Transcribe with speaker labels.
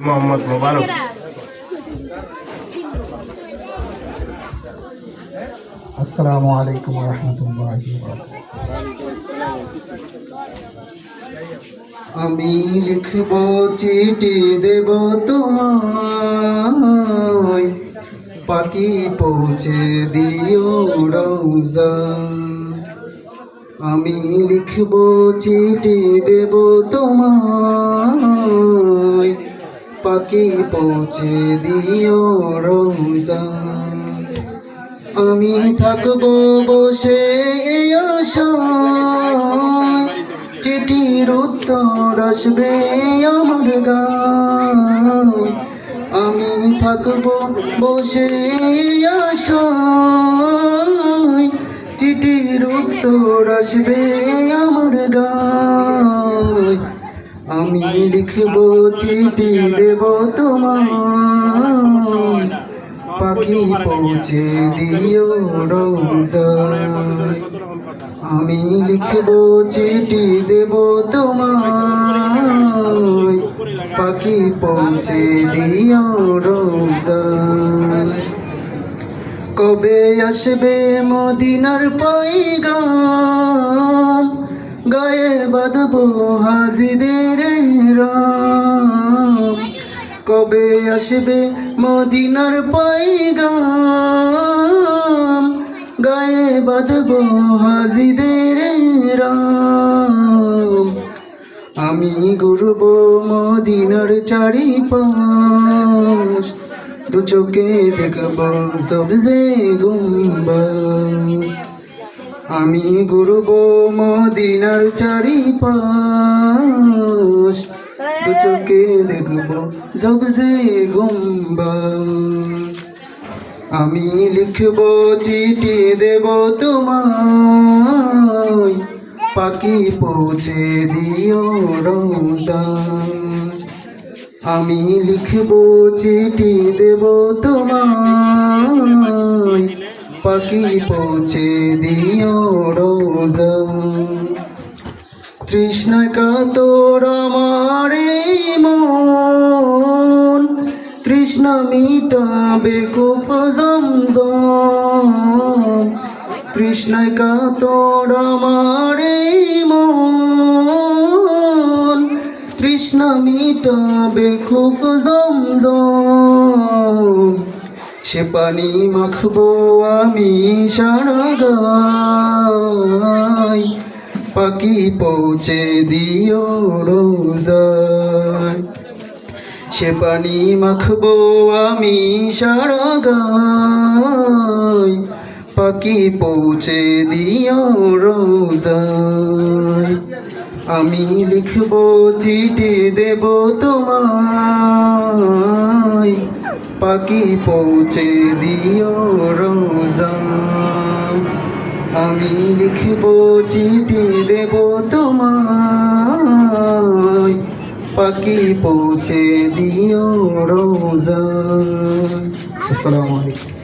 Speaker 1: মোহাম্মদ মোবারক।
Speaker 2: আসসালামু আলাইকুম ওয়া রাহমাতুল্লাহি ওয়া বারাকাতুহু। আমি লিখব চিঠি দেব তোমায়, পাখি পৌঁছে দিও রওজা। আমি লিখব চিঠি দেব তোমায়, পাখি পৌঁছে দিও রওজা। আমি থাকবো বসে এই আশায়, চিঠির উত্তর আসবে আমার গায়ে। আমি থাকবো বসে এই আশায়, চিঠির উত্তর আসবে আমার গায়ে। আমি লিখবো চিঠি দেব তোমায়, পাখি পৌঁছে দিও রওজায়। আমি লিখবো চিঠি দেব তোমায়, পাখি পৌঁছে দিও রওজায়। কবে আসবে মদিনার পয়গাম, গায়ে বাঁধবো হাজিদের রাম। কবে আসবে মদিনার পয়গাম, গায়ে বাঁধবো হাজিদের রাম। আমি ঘুরবো মদিনার চারিপাশ, দু চোখে দেখবো সবজে গুম্বাদ। আমি ঘুরবো মদিনার চারিপাশ, দু চোখে দেখবো সবজে গুম্বাদ। আমি লিখবো চিঠি দেব তোমায়, পাখি পৌঁছে দিও রওজায়। আমি লিখবো চিঠি দেব তোমায়, পাখি পৌঁছে দিও রওজায়। তৃষ্ণায় কাতর আমার এই মন, তৃষ্ণা মিটাবে খুব জমজম। তৃষ্ণায় কাতর আমার এই মন, তৃষ্ণা মিটাবে খুব জমজম। সে পানি মাখবো আমি সারা গায়, পাখি পৌঁছে দিও রওজায়। সে পানি মাখবো আমি সারা গায়, পাখি পৌঁছে দিও রওজায়। আমি লিখবো চিঠি দেব তোমায়, পাখি পৌঁছে দিও রওজায়। আমি লিখবো চিঠি দেব তোমায়, পাখি পৌঁছে দিও রওজায়। আসসালামু আলাইকুম।